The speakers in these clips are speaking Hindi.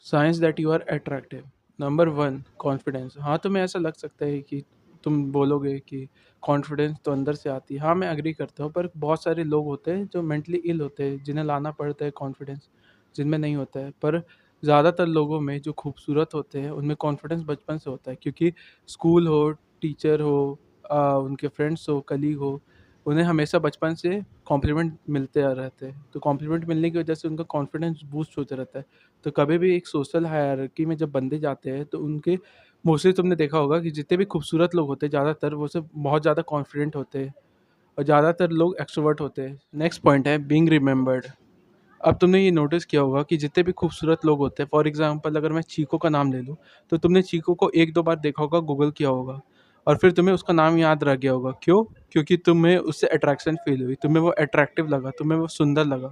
Science that you are attractive. Number one, confidence. हाँ, तुम्हें ऐसा लग सकता है कि तुम बोलोगे कि कॉन्फिडेंस तो अंदर से आती है। हाँ, मैं एग्री करता हूँ, पर बहुत सारे लोग होते हैं जो मेंटली इल होते हैं, जिन्हें लाना पड़ता है कॉन्फिडेंस, जिनमें नहीं होता है। पर ज़्यादातर लोगों में जो खूबसूरत होते हैं उनमें कॉन्फिडेंस बचपन से होता है, क्योंकि स्कूल हो, टीचर हो, उनके फ्रेंड्स हो, कलीग हो, उन्हें हमेशा बचपन से कॉम्प्लीमेंट मिलते आ रहते हैं। तो कॉम्प्लीमेंट मिलने की वजह से उनका कॉन्फिडेंस बूस्ट होता रहता है। तो कभी भी एक सोशल हायरार्की में जब बंदे जाते हैं तो उनके मोस्टली तुमने देखा होगा कि जितने भी खूबसूरत लोग होते हैं ज़्यादातर वो सब बहुत ज़्यादा कॉन्फिडेंट होते हैं, और ज़्यादातर लोग एक्सट्रोवर्ट होते हैं। नेक्स्ट पॉइंट है बीइंग रिमेंबर्ड। अब तुमने ये नोटिस किया होगा कि जितने भी खूबसूरत लोग होते हैं, फॉर एग्जांपल अगर मैं चीको का नाम ले लूँ, तो तुमने चीको को एक दो बार देखा होगा, गूगल किया होगा, और फिर तुम्हें उसका नाम याद रह गया होगा। क्यों? क्योंकि तुम्हें उससे अट्रैक्शन फील हुई, तुम्हें वो अट्रैक्टिव लगा, तुम्हें वो सुंदर लगा।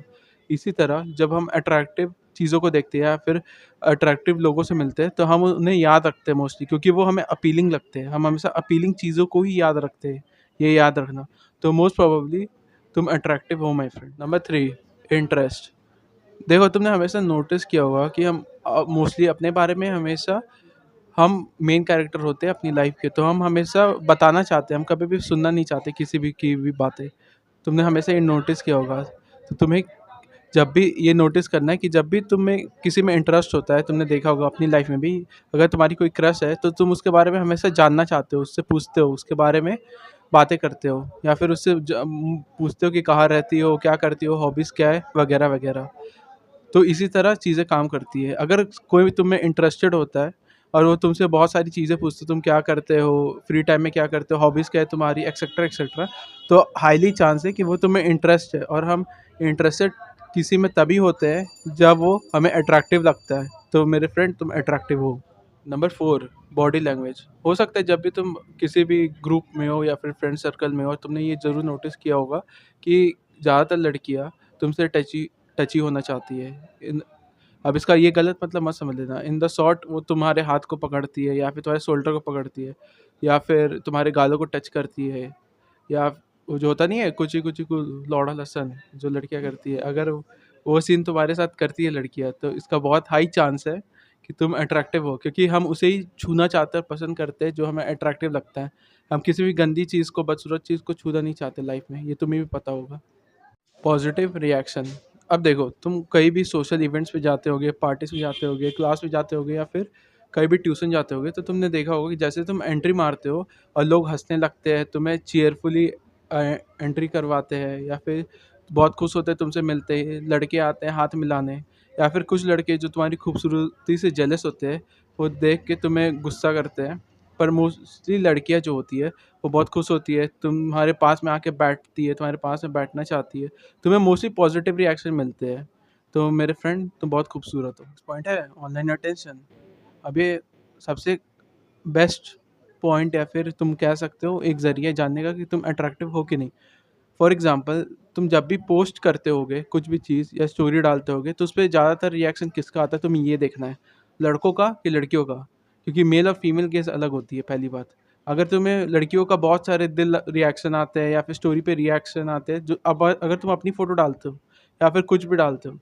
इसी तरह जब हम अट्रैक्टिव चीज़ों को देखते हैं या फिर अट्रैक्टिव लोगों से मिलते हैं, तो हम उन्हें याद रखते हैं मोस्टली, क्योंकि वो हमें अपीलिंग लगते हैं। हम हमेशा अपीलिंग चीज़ों को ही याद रखते हैं, ये याद रखना। तो मोस्ट प्रोबेबली तुम अट्रैक्टिव हो my friend. Number three, interest. देखो, तुमने हमेशा नोटिस किया होगा कि हम मोस्टली अपने बारे में हमेशा हम मेन कैरेक्टर होते हैं अपनी लाइफ के, तो हम हमेशा बताना चाहते हैं, हम कभी भी सुनना नहीं चाहते किसी भी की भी बातें। तुमने हमेशा ये नोटिस किया होगा। तो तुम्हें जब भी ये नोटिस करना है कि जब भी तुम्हें किसी में इंटरेस्ट होता है, तुमने देखा होगा अपनी लाइफ में भी, अगर तुम्हारी कोई क्रश है तो तुम उसके बारे में हमेशा जानना चाहते हो, उससे पूछते हो, उसके बारे में बातें करते हो, या फिर उससे पूछते हो कि कहाँ रहती हो, क्या करती हो, हॉबीज़ क्या है, वगैरह वगैरह। तो इसी तरह चीज़ें काम करती है। अगर कोई भी तुम में इंटरेस्टेड होता है और वो तुमसे बहुत सारी चीज़ें पूछते हो, तुम क्या करते हो, फ्री टाइम में क्या करते हो, हॉबीज़ क्या है तुम्हारी, एक्सेट्रा एक्सेट्रा, तो हाईली चांस है कि वो तुम्हें इंटरेस्ट है। और हम इंटरेस्टेड किसी में तभी होते हैं जब वो हमें अट्रैक्टिव लगता है। तो मेरे फ्रेंड, तुम अट्रैक्टिव हो। Number four, body language. हो सकता है जब भी तुम किसी भी ग्रुप में हो या फिर फ्रेंड सर्कल में हो, और तुमने ये ज़रूर नोटिस किया होगा कि ज़्यादातर लड़कियाँ तुमसे टची टची होना चाहती है। इन अब इसका ये गलत मतलब मत समझ लेना। इन द शॉर्ट, वो तुम्हारे हाथ को पकड़ती है, या फिर तुम्हारे शोल्डर को पकड़ती है, या फिर तुम्हारे गालों को टच करती है, या वो जो होता नहीं है कुची कुची को लौड़ा लसन, जो लड़कियां करती है, अगर वो सीन तुम्हारे साथ करती है लड़कियां, तो इसका बहुत हाई चांस है कि तुम अट्रैक्टिव हो, क्योंकि हम उसे ही छूना चाहते हैं, पसंद करते हैं जो हमें अट्रैक्टिव लगता है। हम किसी भी गंदी चीज़ को, बदसूरत चीज़ को छूना नहीं चाहते लाइफ में, ये तुम्हें भी पता होगा। Positive reaction. अब देखो, तुम कहीं भी सोशल इवेंट्स पे जाते होगे, पार्टीज में जाते होगे, क्लास में जाते होगे, या फिर कहीं भी ट्यूशन जाते होगे, तो तुमने देखा होगा कि जैसे तुम एंट्री मारते हो और लोग हंसने लगते हैं, तुम्हें चीयरफुली एंट्री करवाते हैं, या फिर बहुत खुश होते हैं तुमसे मिलते ही, लड़के आते हैं हाथ मिलाने, या फिर कुछ लड़के जो तुम्हारी खूबसूरती से जेलस होते हैं, वो देख के तुम्हें गुस्सा करते हैं। पर मोस्टली लड़कियां जो होती है, वो बहुत खुश होती है, तुम्हारे पास में आके बैठती है, तुम्हारे पास में बैठना चाहती है, तुम्हें मोस्टली पॉजिटिव रिएक्शन मिलते हैं। तो मेरे फ्रेंड, तुम बहुत खूबसूरत हो। पॉइंट है ऑनलाइन अटेंशन। अब ये सबसे बेस्ट पॉइंट, या फिर तुम कह सकते हो एक ज़रिया जानने का कि तुम अट्रैक्टिव हो कि नहीं। फॉर एग्जांपल, तुम जब भी पोस्ट करते होगे कुछ भी चीज़ या स्टोरी डालते होगे, तो उस पे ज़्यादातर रिएक्शन किसका आता है, तुम्हें ये देखना है, लड़कों का कि लड़कियों का। क्योंकि मेल और फीमेल केस अलग होती है, पहली बात। अगर तुम्हें लड़कियों का बहुत सारे दिल रिएक्शन आते हैं, या फिर स्टोरी पे रिएक्शन आते हैं, जो अब अगर तुम अपनी फ़ोटो डालते हो या फिर कुछ भी डालते हो,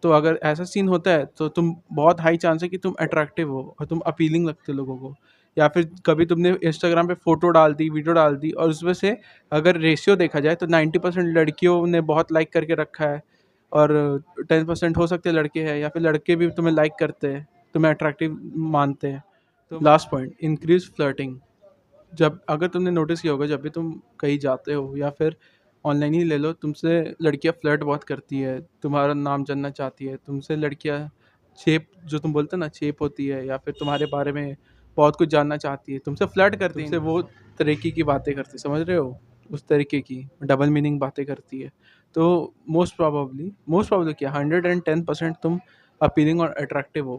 तो अगर ऐसा सीन होता है तो तुम बहुत हाई चांस है कि तुम अट्रैक्टिव हो और तुम अपीलिंग लगते हो लोगों को। या फिर कभी तुमने इंस्टाग्राम पे फ़ोटो डाल दी, वीडियो डाल दी, और उसमें से अगर रेशियो देखा जाए तो 90% लड़कियों ने बहुत लाइक करके रखा है, और 10% हो सकते हैं लड़के हैं, या फिर लड़के भी तुम्हें लाइक करते हैं, तुम्हें अट्रैक्टिव मानते हैं। तो लास्ट पॉइंट, इंक्रीज फ्लर्टिंग। जब अगर तुमने नोटिस किया होगा, जब भी तुम कहीं जाते हो, या फिर ऑनलाइन ही ले लो, तुमसे लड़कियां फ्लर्ट बहुत करती है, तुम्हारा नाम जानना चाहती है, तुमसे लड़कियां शेप, जो तुम बोलते हो ना शेप होती है, या फिर तुम्हारे बारे में बहुत कुछ जानना चाहती है, तुमसे फ्लर्ट करती है, तुमसे वो तरीके की बातें करती है, समझ रहे हो, उस तरीके की डबल मीनिंग बातें करती है। तो मोस्ट प्रॉबली क्या 110% तुम अपीलिंग और अट्रैक्टिव हो।